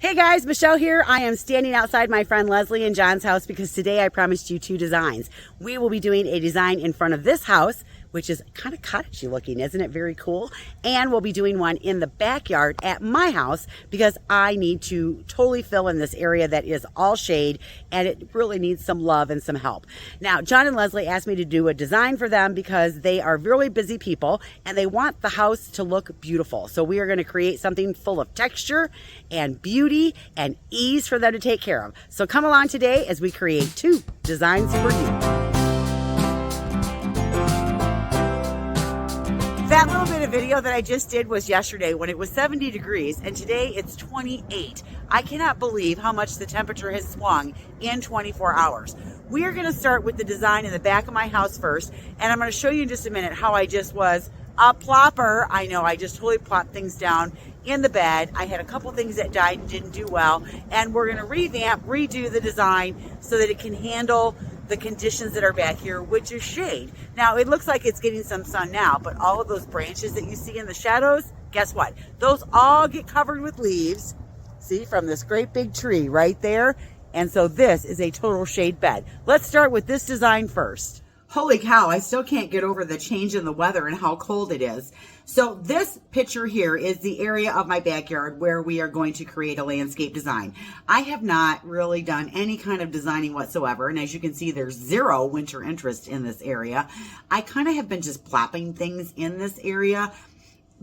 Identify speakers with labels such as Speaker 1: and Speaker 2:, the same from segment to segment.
Speaker 1: Hey guys, Michelle here. I am standing outside my friend Leslie and John's house because today I promised you two designs. We will be doing a design in front of this house, which is kind of cottagey looking, isn't it? Very cool. And we'll be doing one in the backyard at my house because I need to totally fill in this area that is all shade and it really needs some love and some help. Now, John and Leslie asked me to do a design for them because they are really busy people and they want the house to look beautiful. So we are going to create something full of texture and beauty and ease for them to take care of. So come along today as we create two designs for you. That little bit of video that I just did was yesterday when it was 70 degrees and today it's 28. I cannot believe how much the temperature has swung in 24 hours. We are going to start with the design in the back of my house first, and I'm going to show you in just a minute how I just was a plopper. I know, I just totally plopped things down in the bed. I had a couple things that died and didn't do well, and we're going to redo the design so that it can handle the conditions that are back here, which is shade. Now, it looks like it's getting some sun now, but all of those branches that you see in the shadows, guess what? Those all get covered with leaves, see, from this great big tree right there. And so this is a total shade bed. Let's start with this design first. Holy cow, I still can't get over the change in the weather and how cold it is. So this picture here is the area of my backyard where we are going to create a landscape design. I have not really done any kind of designing whatsoever. And as you can see, there's zero winter interest in this area. I kind of have been just plopping things in this area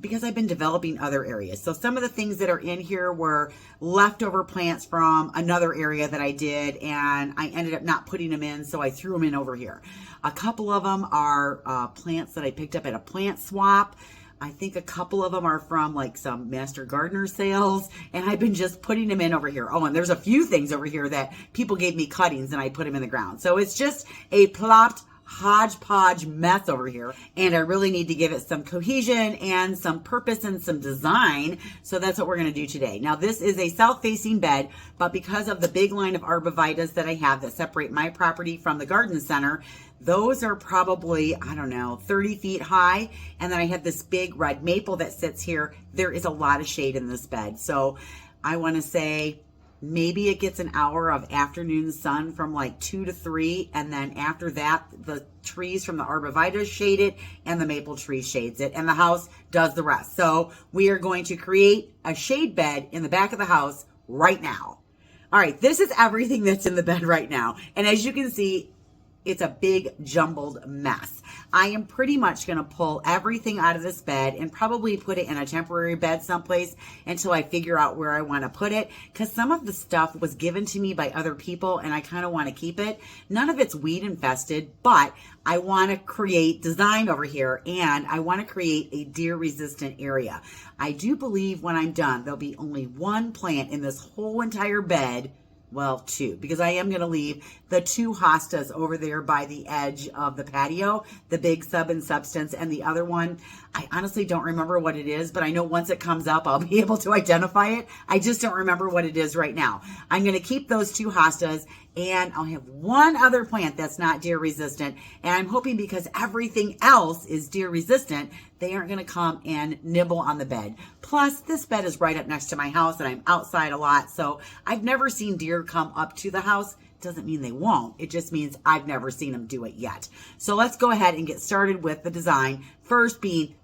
Speaker 1: because I've been developing other areas. So some of the things that are in here were leftover plants from another area that I did, and I ended up not putting them in, so I threw them in over here. A couple of them are plants that I picked up at a plant swap. I think a couple of them are from like some master gardener sales, and I've been just putting them in over here. Oh, and there's a few things over here that people gave me cuttings and I put them in the ground. So it's just a plopped hodgepodge mess over here, and I really need to give it some cohesion and some purpose and some design. So that's what we're going to do today. Now, this is a south-facing bed, but because of the big line of arborvitaes that I have that separate my property from the garden center, those are probably, I don't know, 30 feet high. And then I have this big red maple that sits here. There is a lot of shade in this bed. So I want to say maybe it gets an hour of afternoon sun from like 2 to 3. And then after that, the trees from the arborvitae shade it and the maple tree shades it. And the house does the rest. So we are going to create a shade bed in the back of the house right now. All right, this is everything that's in the bed right now. And as you can see, it's a big jumbled mess. I am pretty much going to pull everything out of this bed and probably put it in a temporary bed someplace until I figure out where I want to put it, because some of the stuff was given to me by other people and I kind of want to keep it. None of it's weed infested, but I want to create design over here and I want to create a deer resistant area. I do believe when I'm done, there'll be only one plant in this whole entire bed. Well, two, because I am going to leave the two hostas over there by the edge of the patio, the big sub and substance, and the other one, I honestly don't remember what it is, but I know once it comes up, I'll be able to identify it. I just don't remember what it is right now. I'm going to keep those two hostas, and I'll have one other plant that's not deer resistant, and I'm hoping because everything else is deer resistant, they aren't going to come and nibble on the bed. Plus, this bed is right up next to my house, and I'm outside a lot, so I've never seen deer come up to the house. Doesn't mean they won't. It just means I've never seen them do it yet. So let's go ahead and get started with the design. First being,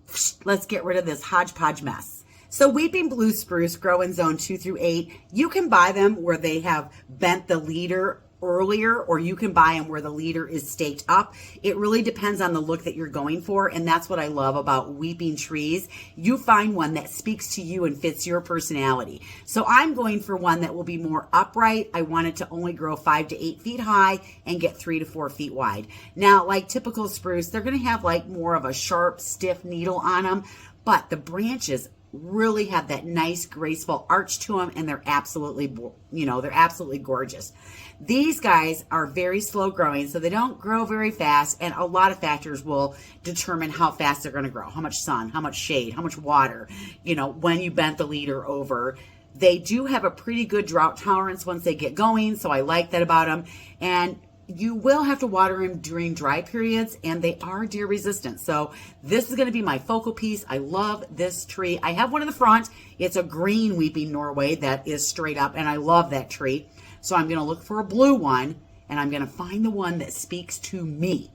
Speaker 1: let's get rid of this hodgepodge mess. So weeping blue spruce grow in zone 2 through 8. You can buy them where they have bent the leader earlier, or you can buy them where the leader is staked up. It really depends on the look that you're going for, and that's what I love about weeping trees. You find one that speaks to you and fits your personality. So I'm going for one that will be more upright. I want it to only grow 5 to 8 feet high and get 3 to 4 feet wide. Now, like typical spruce, they're going to have like more of a sharp, stiff needle on them, but the branches really have that nice graceful arch to them, and they're absolutely, they're absolutely gorgeous. These guys are very slow growing, so they don't grow very fast, and a lot of factors will determine how fast they're going to grow. How much sun, how much shade, how much water, when you bent the leader over. They do have a pretty good drought tolerance once they get going, so I like that about them. And You will have to water them during dry periods, and they are deer resistant. So this is going to be my focal piece. I love this tree. I have one in the front. It's a green weeping Norway that is straight up, and I love that tree. So I'm going to look for a blue one, and I'm going to find the one that speaks to me.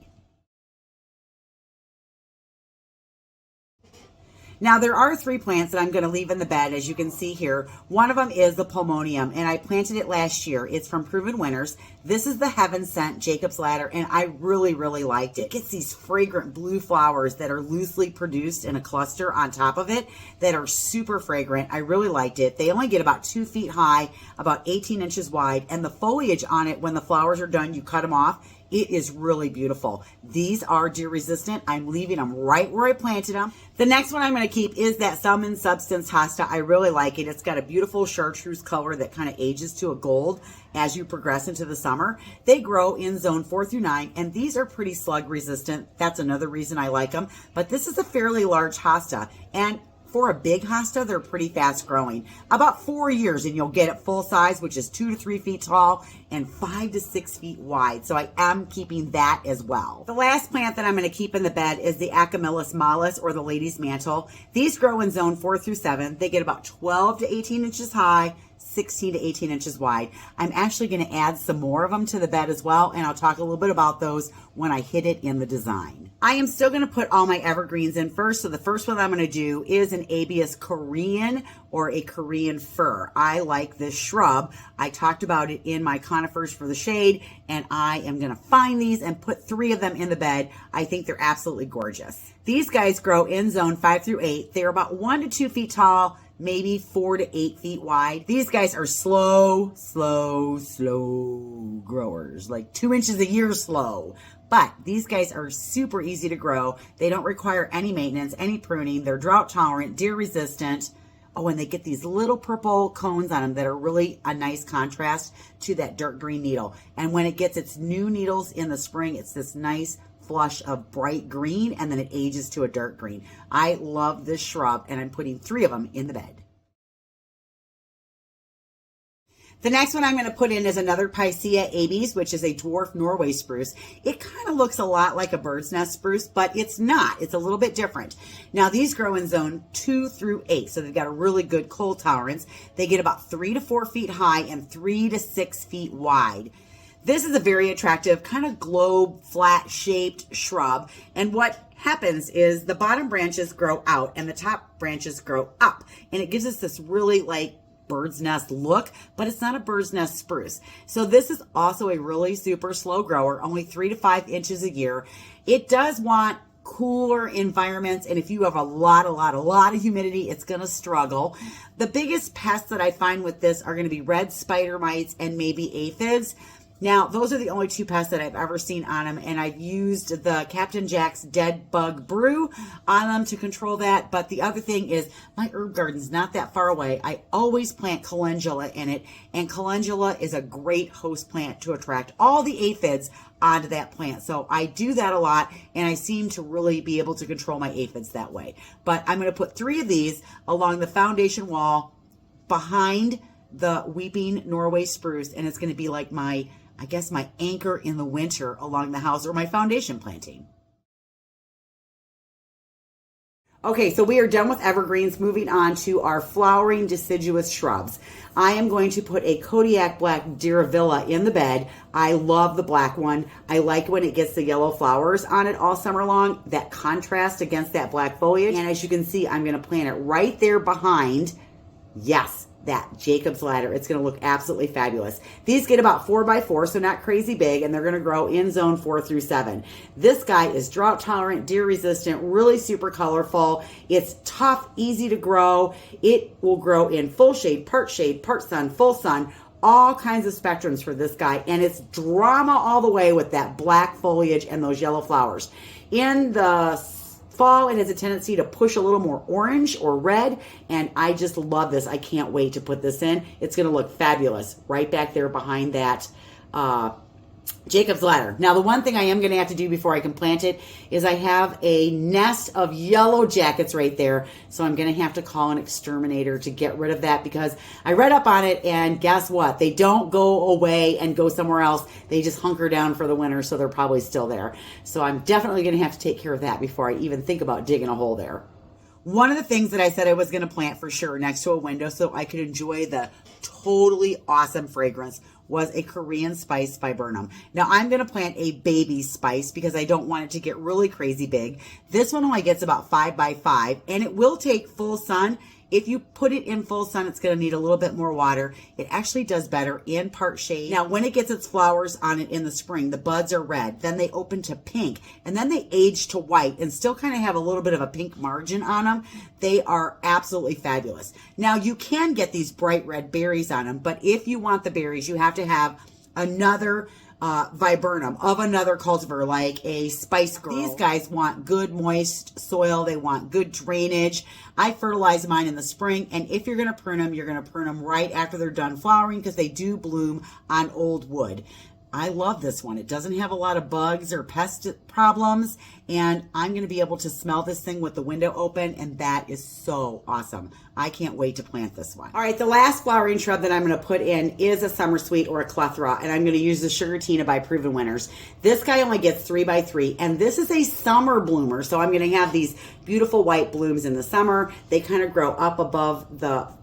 Speaker 1: Now, there are 3 plants that I'm going to leave in the bed, as you can see here. One of them is the Pulmonium, and I planted it last year. It's from Proven Winners. This is the Heaven Scent Jacob's Ladder, and I really, really liked it. It gets these fragrant blue flowers that are loosely produced in a cluster on top of it that are super fragrant. I really liked it. They only get about 2 feet high, about 18 inches wide, and the foliage on it, when the flowers are done, you cut them off. It is really beautiful. These are deer resistant. I'm leaving them right where I planted them. The next one I'm going to keep is that Salmon Substance Hosta. I really like it. It's got a beautiful chartreuse color that kind of ages to a gold as you progress into the summer. They grow in zone 4 through 9, and these are pretty slug resistant. That's another reason I like them. But this is a fairly large hosta, and for a big hosta, they're pretty fast growing. About 4 years and you'll get it full size, which is 2 to 3 feet tall and 5 to 6 feet wide. So I am keeping that as well. The last plant that I'm going to keep in the bed is the Acamillus mollis, or the lady's mantle. These grow in zone 4 through 7. They get about 12 to 18 inches high, 16 to 18 inches wide. I'm actually going to add some more of them to the bed as well, and I'll talk a little bit about those when I hit it in the design. I am still going to put all my evergreens in first. So the first one I'm going to do is an Abies Korean, or a Korean fir. I like this shrub. I talked about it in my conifers for the shade, and I am going to find these and put 3 of them in the bed. I think they're absolutely gorgeous. These guys grow in zone 5 through 8. They're about 1 to 2 feet tall, maybe 4 to 8 feet wide. These guys are slow growers, like 2 inches a year slow. But these guys are super easy to grow. They don't require any maintenance, any pruning. They're drought tolerant, deer resistant. Oh, and they get these little purple cones on them that are really a nice contrast to that dark green needle. And when it gets its new needles in the spring, it's this nice flush of bright green, and then it ages to a dark green. I love this shrub, and I'm putting 3 of them in the bed. The next one I'm going to put in is another Picea abies, which is a dwarf Norway spruce. It kind of looks a lot like a bird's nest spruce, but it's not. It's a little bit different. Now, these grow in zone 2 through 8, so they've got a really good cold tolerance. They get about 3 to 4 feet high and 3 to 6 feet wide. This is a very attractive kind of globe, flat-shaped shrub, and what happens is the bottom branches grow out and the top branches grow up, and it gives us this really like bird's nest look, but it's not a bird's nest spruce. So this is also a really super slow grower, only 3 to 5 inches a year. It does want cooler environments, and if you have a lot of humidity, it's going to struggle. The biggest pests that I find with this are going to be red spider mites and maybe aphids. Now, those are the only 2 pests that I've ever seen on them, and I've used the Captain Jack's Dead Bug Brew on them to control that. But the other thing is my herb garden's not that far away. I always plant calendula in it, and calendula is a great host plant to attract all the aphids onto that plant. So I do that a lot, and I seem to really be able to control my aphids that way. But I'm going to put 3 of these along the foundation wall behind the weeping Norway spruce, and it's going to be like my anchor in the winter along the house, or my foundation planting. Okay, so we are done with evergreens. Moving on to our flowering deciduous shrubs. I am going to put a Kodiak Black Diravilla in the bed. I love the black one. I like when it gets the yellow flowers on it all summer long, that contrast against that black foliage. And as you can see, I'm going to plant it right there behind, yes, that Jacob's Ladder. It's going to look absolutely fabulous. These get about 4 by 4, so not crazy big, and they're going to grow in zone 4 through 7. This guy is drought tolerant, deer resistant, really super colorful. It's tough, easy to grow. It will grow in full shade, part sun, full sun, all kinds of spectrums for this guy, and it's drama all the way with that black foliage and those yellow flowers. In the fall, it has a tendency to push a little more orange or red, and I just love this. I can't wait to put this in. It's going to look fabulous right back there behind that Jacob's ladder. Now, the one thing I am going to have to do before I can plant it is I have a nest of yellow jackets right there. So I'm going to have to call an exterminator to get rid of that, because I read up on it, and guess what? They don't go away and go somewhere else. They just hunker down for the winter, so they're probably still there. So I'm definitely going to have to take care of that before I even think about digging a hole there. One of the things that I said I was going to plant for sure next to a window so I could enjoy the totally awesome fragrance was a Korean spice viburnum. Now I'm going to plant a baby spice because I don't want it to get really crazy big. This one only gets about 5 by 5, and it will take full sun. If you put it in full sun, it's going to need a little bit more water. It actually does better in part shade. Now, when it gets its flowers on it in the spring, the buds are red. Then they open to pink, and then they age to white and still kind of have a little bit of a pink margin on them. They are absolutely fabulous. Now, you can get these bright red berries on them, but if you want the berries, you have to have another viburnum of another cultivar, like a Spice Girl. These guys want good moist soil. They want good drainage. I fertilize mine in the spring, and if you're going to prune them, you're going to prune them right after they're done flowering, because they do bloom on old wood. I love this one. It doesn't have a lot of bugs or pest problems, and I'm going to be able to smell this thing with the window open, and that is so awesome. I can't wait to plant this one. All right, the last flowering shrub that I'm going to put in is a summer sweet or a clethra, and I'm going to use the Sugartina by Proven Winners. This guy only gets 3 by 3, and this is a summer bloomer, so I'm going to have these beautiful white blooms in the summer. They kind of grow up above the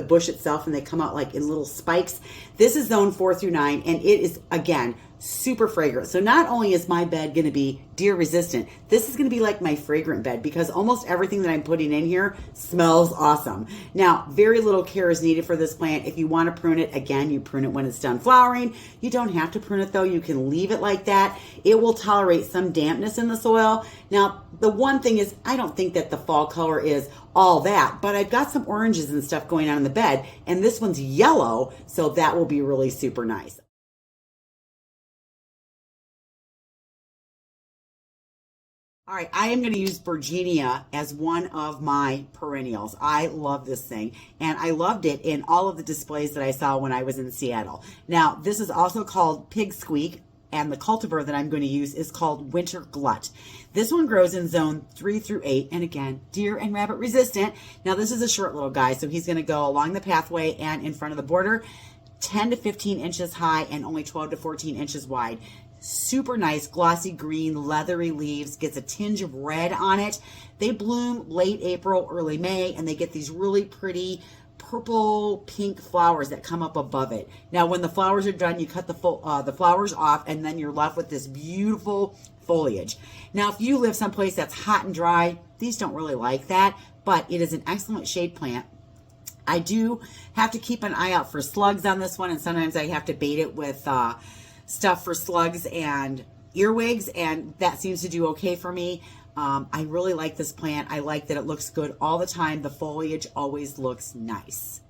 Speaker 1: bush itself, and they come out like in little spikes. This is zone 4 through 9, and it is, again, super fragrant. So not only is my bed going to be deer resistant, this is going to be like my fragrant bed, because almost everything that I'm putting in here smells awesome. Now, very little care is needed for this plant. If you want to prune it, again, you prune it when it's done flowering. You don't have to prune it though. You can leave it like that. It will tolerate some dampness in the soil. Now, the one thing is, I don't think that the fall color is all that, but I've got some oranges and stuff going on in the bed, and this one's yellow, so that will be really super nice. All right, I am going to use Virginia as one of my perennials. I love this thing, and I loved it in all of the displays that I saw when I was in Seattle. Now, this is also called Pig Squeak, and the cultivar that I'm going to use is called Winter Glut. This one grows in zone 3 through 8, and again, deer and rabbit resistant. Now, this is a short little guy, so he's going to go along the pathway and in front of the border, 10 to 15 inches high and only 12 to 14 inches wide. Super nice, glossy green, leathery leaves, gets a tinge of red on it. They bloom late April, early May, and they get these really pretty purple pink flowers that come up above it. Now, when the flowers are done, you cut the flowers off, and then you're left with this beautiful foliage. Now, if you live someplace that's hot and dry, these don't really like that, but it is an excellent shade plant. I do have to keep an eye out for slugs on this one, and sometimes I have to bait it with stuff for slugs and earwigs, and that seems to do okay for me. I really like this plant. I like that it looks good all the time. The foliage always looks nice.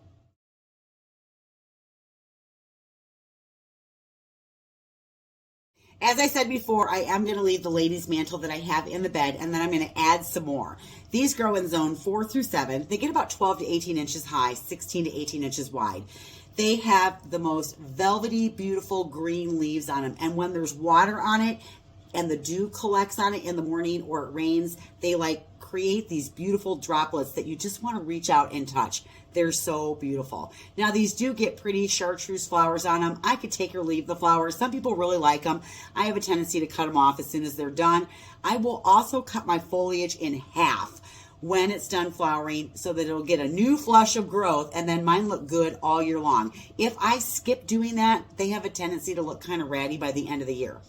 Speaker 1: As I said before, I am going to leave the ladies' mantle that I have in the bed, and then I'm going to add some more. These grow in zone 4 through 7. They get about 12 to 18 inches high, 16 to 18 inches wide. They have the most velvety, beautiful green leaves on them, and when there's water on it and the dew collects on it in the morning or it rains, they create these beautiful droplets that you just want to reach out and touch. They're so beautiful. Now, these do get pretty chartreuse flowers on them. I could take or leave the flowers. Some people really like them. I have a tendency to cut them off as soon as they're done. I will also cut my foliage in half when it's done flowering so that it'll get a new flush of growth, and then mine look good all year long. If I skip doing that, they have a tendency to look kind of ratty by the end of the year.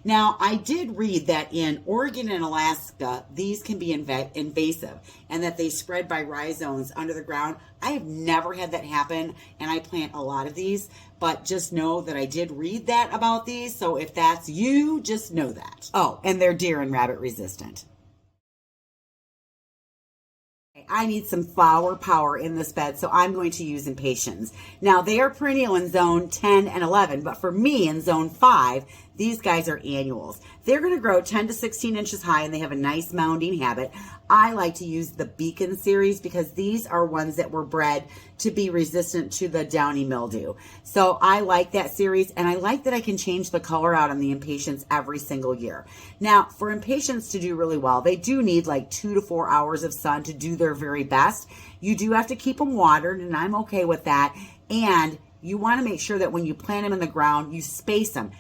Speaker 1: Now, I did read that in Oregon and Alaska, these can be invasive and that they spread by rhizomes under the ground. I have never had that happen, and I plant a lot of these, but just know that I did read that about these. So if that's you, just know that. Oh, and they're deer and rabbit resistant. I need some flower power in this bed, so I'm going to use Impatiens. Now, they are perennial in zone 10 and 11, but for me in zone 5, These guys are annuals. They're going to grow 10 to 16 inches high, and they have a nice mounding habit. I like to use the Beacon series because these are ones that were bred to be resistant to the downy mildew. So I like that series, and I like that I can change the color out on the impatiens every single year. Now, for impatiens to do really well, they do need like 2 to 4 hours of sun to do their very best. You do have to keep them watered, and I'm okay with that. And you want to make sure that when you plant them in the ground, you space them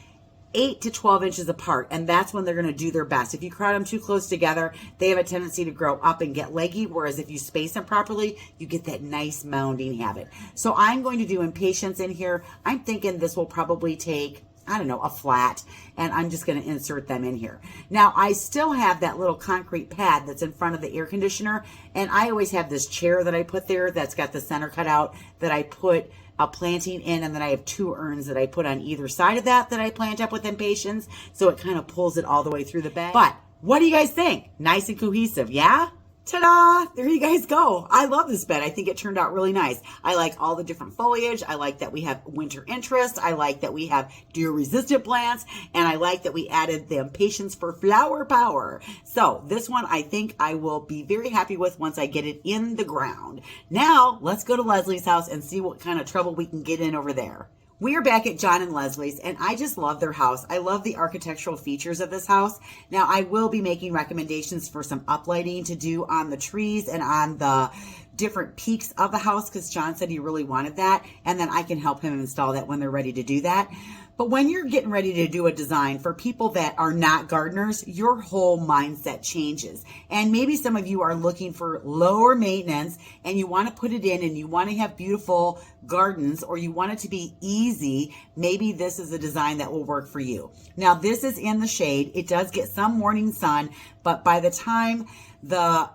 Speaker 1: 8 to 12 inches apart, and that's when they're going to do their best. If you crowd them too close together, they have a tendency to grow up and get leggy, whereas if you space them properly, you get that nice mounding habit. So I'm going to do impatiens in here. I'm thinking this will probably take, I don't know, a flat, and I'm just going to insert them in here. Now, I still have that little concrete pad that's in front of the air conditioner, and I always have this chair that I put there that's got the center cut out that I put a planting in, and then I have 2 urns that I put on either side of that I plant up with impatiens, so it kind of pulls it all the way through the bed. But what do you guys think? Nice and cohesive, yeah? Ta-da! There you guys go. I love this bed. I think it turned out really nice. I like all the different foliage. I like that we have winter interest. I like that we have deer-resistant plants. And I like that we added the impatiens for flower power. So this one I think I will be very happy with once I get it in the ground. Now, let's go to Leslie's house and see what kind of trouble we can get in over there. We are back at John and Leslie's, and I just love their house. I love the architectural features of this house. Now, I will be making recommendations for some uplighting to do on the trees and on the different peaks of the house, because John said he really wanted that, and then I can help him install that when they're ready to do that. But when you're getting ready to do a design for people that are not gardeners, your whole mindset changes. And maybe some of you are looking for lower maintenance and you want to put it in and you want to have beautiful gardens, or you want it to be easy. Maybe this is a design that will work for you. Now, this is in the shade. It does get some morning sun, but by the time the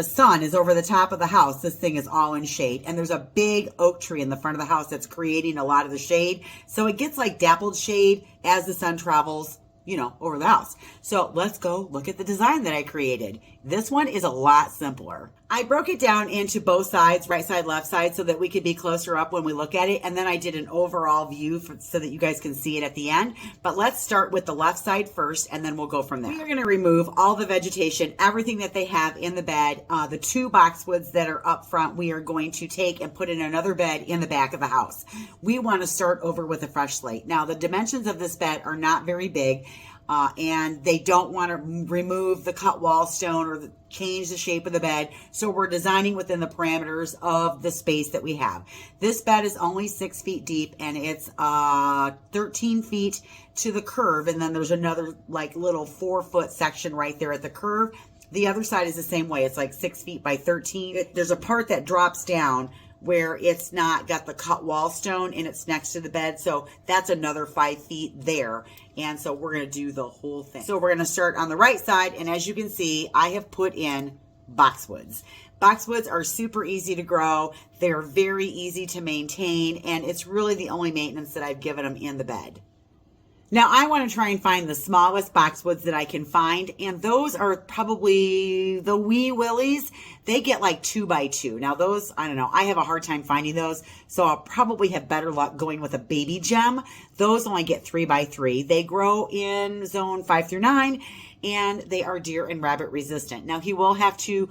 Speaker 1: sun is over the top of the house, this thing is all in shade. And there's a big oak tree in the front of the house that's creating a lot of the shade. So it gets like dappled shade as the sun travels, you know, over the house. So let's go look at the design that I created. This one is a lot simpler. I broke it down into both sides, right side, left side, so that we could be closer up when we look at it. And then I did an overall view so that you guys can see it at the end. But let's start with the left side first, and then we'll go from there. We are going to remove all the vegetation, everything that they have in the bed. The 2 boxwoods that are up front, we are going to take and put in another bed in the back of the house. We want to start over with a fresh slate. Now, the dimensions of this bed are not very big. And they don't want to remove the cut wall stone or change the shape of the bed. So we're designing within the parameters of the space that we have. This bed is only 6 feet deep, and it's 13 feet to the curve. And then there's another like little 4-foot section right there at the curve. The other side is the same way. It's like 6 feet by 13. There's a part that drops down where it's not got the cut wall stone and it's next to the bed. So that's another 5 feet there. And so we're going to do the whole thing. So we're going to start on the right side. And as you can see, I have put in boxwoods. Boxwoods are super easy to grow. They're very easy to maintain. And it's really the only maintenance that I've given them in the bed. Now, I want to try and find the smallest boxwoods that I can find, and those are probably the wee willies. They get like 2 by 2. Now, those, I don't know, I have a hard time finding those, so I'll probably have better luck going with a baby gem. Those only get 3 by 3. They grow in zone 5 through 9, and they are deer and rabbit resistant. Now, he will have to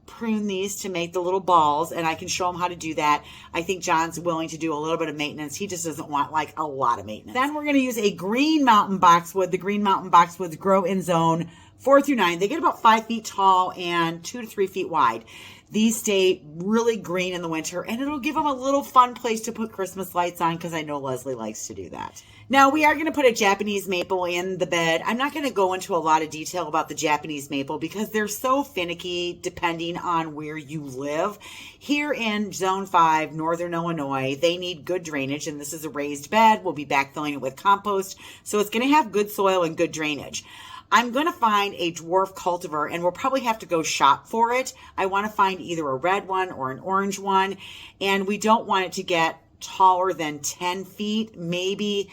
Speaker 1: prune these to make the little balls, and I can show him how to do that. I think John's willing to do a little bit of maintenance. He just doesn't want like a lot of maintenance. Then we're going to use a green mountain boxwood. The green mountain boxwoods grow in zone 4 through 9. They get about 5 feet tall and 2 to 3 feet wide. These stay really green in the winter, and it'll give them a little fun place to put Christmas lights on, because I know Leslie likes to do that. Now, we are going to put a Japanese maple in the bed. I'm not going to go into a lot of detail about the Japanese maple because they're so finicky depending on where you live. Here in Zone 5, Northern Illinois, they need good drainage, and this is a raised bed. We'll be backfilling it with compost, so it's going to have good soil and good drainage. I'm going to find a dwarf cultivar, and we'll probably have to go shop for it. I want to find either a red one or an orange one, and we don't want it to get taller than 10 feet, maybe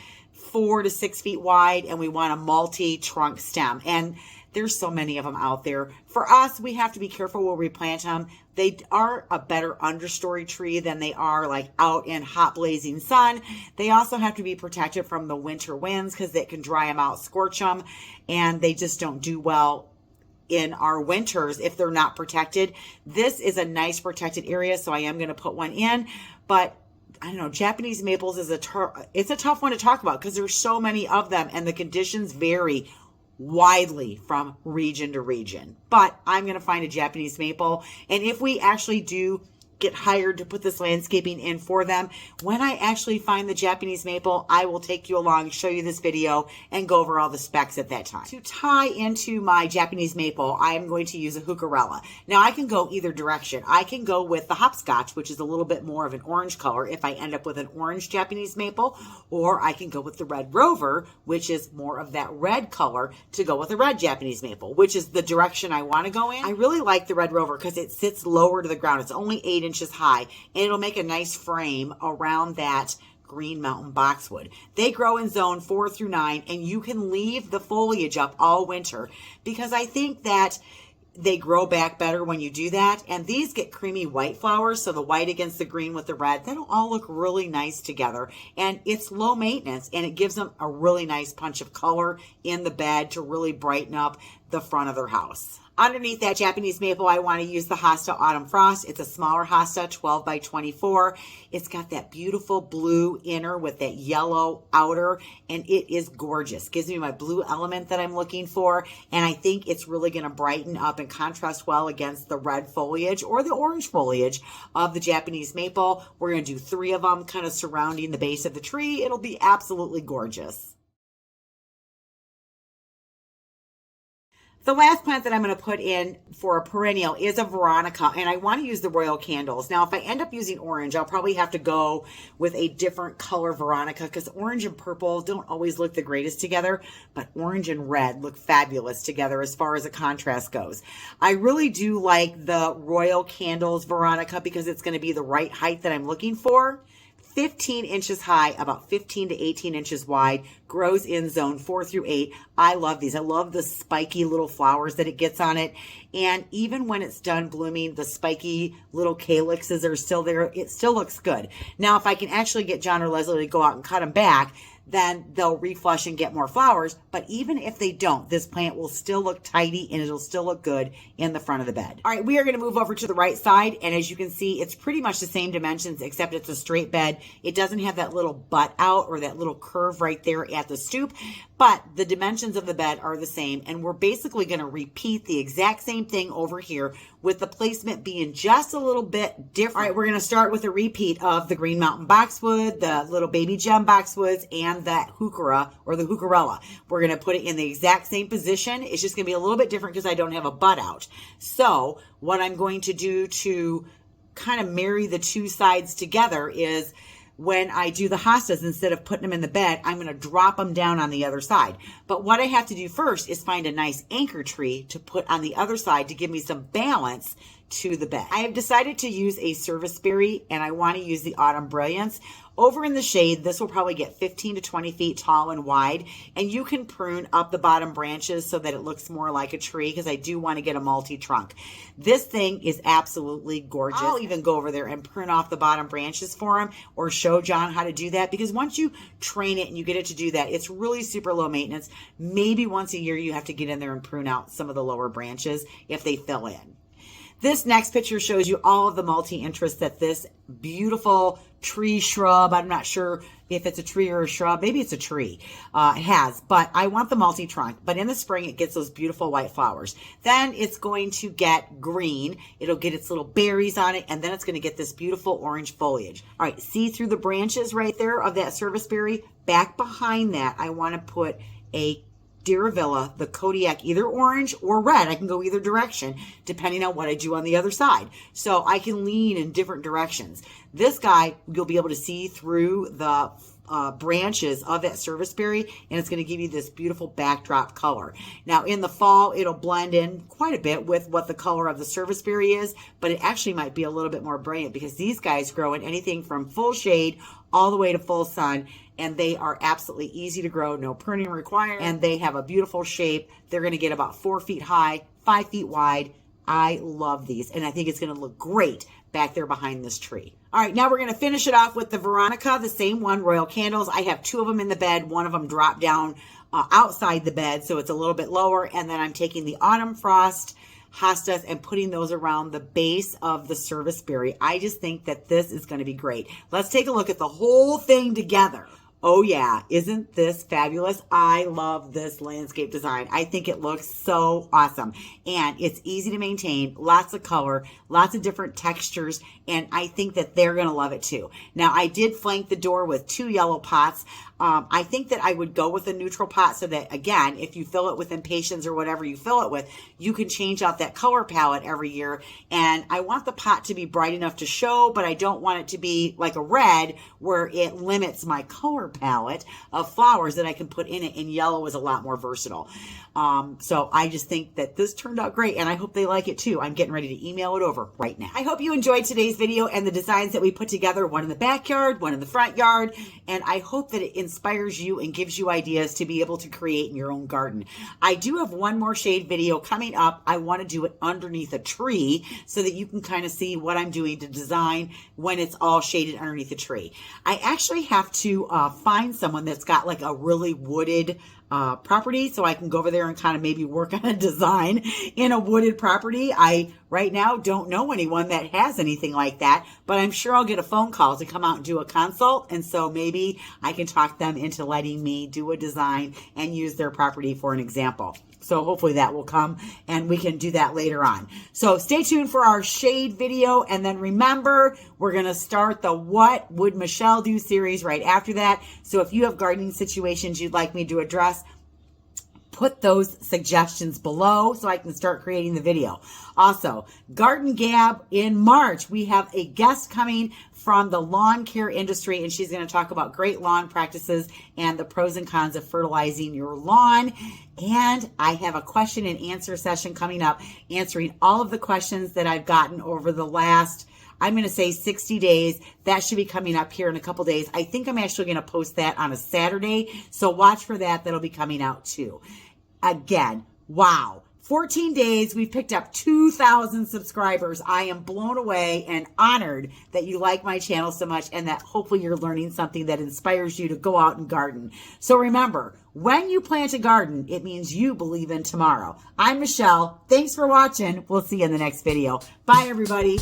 Speaker 1: 4 to 6 feet wide, and we want a multi-trunk stem. And There's so many of them out there. For us, we have to be careful where we plant them. They are a better understory tree than they are like out in hot blazing sun. They also have to be protected from the winter winds because it can dry them out, scorch them, and they just don't do well in our winters if they're not protected. This is a nice protected area, so I am going to put one in. But I don't know, Japanese maples is it's a tough one to talk about because there's so many of them and the conditions vary widely from region to region. But I'm going to find a Japanese maple, and if we actually do get hired to put this landscaping in for them, when I actually find the Japanese maple, I will take you along, show you this video, and go over all the specs at that time. To tie into my Japanese maple, I am going to use a heucherella. Now I can go either direction. I can go with the hopscotch, which is a little bit more of an orange color if I end up with an orange Japanese maple, or I can go with the red rover, which is more of that red color, to go with a red Japanese maple, which is the direction I want to go in. I really like the red rover because it sits lower to the ground. It's only 8 inches high, and it'll make a nice frame around that Green Mountain boxwood. They grow in zone 4 through 9, and you can leave the foliage up all winter because I think that they grow back better when you do that. And these get creamy white flowers, so the white against the green with the red, that'll all look really nice together. And it's low maintenance, and it gives them a really nice punch of color in the bed to really brighten up the front of their house. Underneath that Japanese maple, I want to use the Hosta Autumn Frost. It's a smaller Hosta, 12 by 24. It's got that beautiful blue inner with that yellow outer, and it is gorgeous. Gives me my blue element that I'm looking for, and I think it's really going to brighten up and contrast well against the red foliage or the orange foliage of the Japanese maple. We're going to do 3 of them kind of surrounding the base of the tree. It'll be absolutely gorgeous. The last plant that I'm going to put in for a perennial is a Veronica, and I want to use the Royal Candles. Now, if I end up using orange, I'll probably have to go with a different color Veronica because orange and purple don't always look the greatest together, but orange and red look fabulous together as far as a contrast goes. I really do like the Royal Candles Veronica because it's going to be the right height that I'm looking for. 15 inches high, about 15 to 18 inches wide, grows in zone 4 through 8. I love these. I love the spiky little flowers that it gets on it. And even when it's done blooming, the spiky little calyxes are still there. It still looks good. Now, if I can actually get John or Leslie to go out and cut them back, then they'll reflush and get more flowers. But even if they don't, this plant will still look tidy and it'll still look good in the front of the bed. All right, we are going to move over to the right side. And as you can see, it's pretty much the same dimensions, except it's a straight bed. It doesn't have that little butt out or that little curve right there at the stoop, but the dimensions of the bed are the same. And we're basically going to repeat the exact same thing over here with the placement being just a little bit different. All right, we're going to start with a repeat of the Green Mountain boxwood, the little baby gem boxwoods, and that heuchera or the heucherella. We're going to put it in the exact same position. It's just going to be a little bit different because I don't have a butt out. So what I'm going to do to kind of marry the two sides together is when I do the hostas, instead of putting them in the bed, I'm going to drop them down on the other side. But what I have to do first is find a nice anchor tree to put on the other side to give me some balance to the bed. I have decided to use a serviceberry, and I want to use the Autumn Brilliance. Over in the shade, this will probably get 15 to 20 feet tall and wide, and you can prune up the bottom branches so that it looks more like a tree, because I do want to get a multi-trunk. This thing is absolutely gorgeous. I'll even go over there and prune off the bottom branches for him, or show John how to do that, because once you train it and you get it to do that, it's really super low maintenance. Maybe once a year you have to get in there and prune out some of the lower branches if they fill in. This next picture shows you all of the multi-interests that this beautiful tree shrub, I'm not sure if it's a tree or a shrub, maybe it's a tree, it has, but I want the multi-trunk. But in the spring, it gets those beautiful white flowers. Then it's going to get green. It'll get its little berries on it, and then it's going to get this beautiful orange foliage. All right, see through the branches right there of that serviceberry? Back behind that, I want to put a Diravilla, the Kodiak, either orange or red. I can go either direction depending on what I do on the other side. So I can lean in different directions. This guy, you'll be able to see through the branches of that serviceberry, and it's going to give you this beautiful backdrop color. Now in the fall, it'll blend in quite a bit with what the color of the serviceberry is, but it actually might be a little bit more brilliant because these guys grow in anything from full shade all the way to full sun, and they are absolutely easy to grow, no pruning required, and they have a beautiful shape. They're going to get about 4 feet high, 5 feet wide. I love these, and I think it's going to look great back there behind this tree. All right, now we're going to finish it off with the Veronica, the same one, Royal Candles. I have 2 of them in the bed. One of them dropped down outside the bed, so it's a little bit lower. And then I'm taking the Autumn Frost Hostas and putting those around the base of the serviceberry. I just think that this is going to be great. Let's take a look at the whole thing together. Oh yeah, isn't this fabulous? I love this landscape design. I think it looks so awesome. And it's easy to maintain, lots of color, lots of different textures, and I think that they're going to love it too. Now, I did flank the door with 2 yellow pots. I think that I would go with a neutral pot so that, again, if you fill it with impatiens or whatever you fill it with, you can change out that color palette every year. And I want the pot to be bright enough to show, but I don't want it to be like a red where it limits my color palette of flowers that I can put in it, and yellow is a lot more versatile. So I just think that this turned out great, and I hope they like it too. I'm getting ready to email it over right now. I hope you enjoyed today's video and the designs that we put together, one in the backyard, one in the front yard, and I hope that it inspires you and gives you ideas to be able to create in your own garden. I do have one more shade video coming up. I want to do it underneath a tree so that you can kind of see what I'm doing to design when it's all shaded underneath a tree. I actually have to find someone that's got like a really wooded property so I can go over there and kind of maybe work on a design in a wooded property. I right now don't know anyone that has anything like that, but I'm sure I'll get a phone call to come out and do a consult, and so maybe I can talk them into letting me do a design and use their property for an example. So hopefully that will come and we can do that later on. So stay tuned for our shade video. And then remember, we're going to start the What Would Michelle Do series right after that. So if you have gardening situations you'd like me to address, put those suggestions below so I can start creating the video. Also, Garden Gab in March, we have a guest coming from the lawn care industry, and she's going to talk about great lawn practices and the pros and cons of fertilizing your lawn. And I have a question and answer session coming up, answering all of the questions that I've gotten over the last, I'm going to say 60 days. That should be coming up here in a couple days. I think I'm actually going to post that on a Saturday. So watch for that. That'll be coming out too. Again, wow. 14 days, we've picked up 2,000 subscribers. I am blown away and honored that you like my channel so much, and that hopefully you're learning something that inspires you to go out and garden. So remember, when you plant a garden, it means you believe in tomorrow. I'm Michelle. Thanks for watching. We'll see you in the next video. Bye, everybody.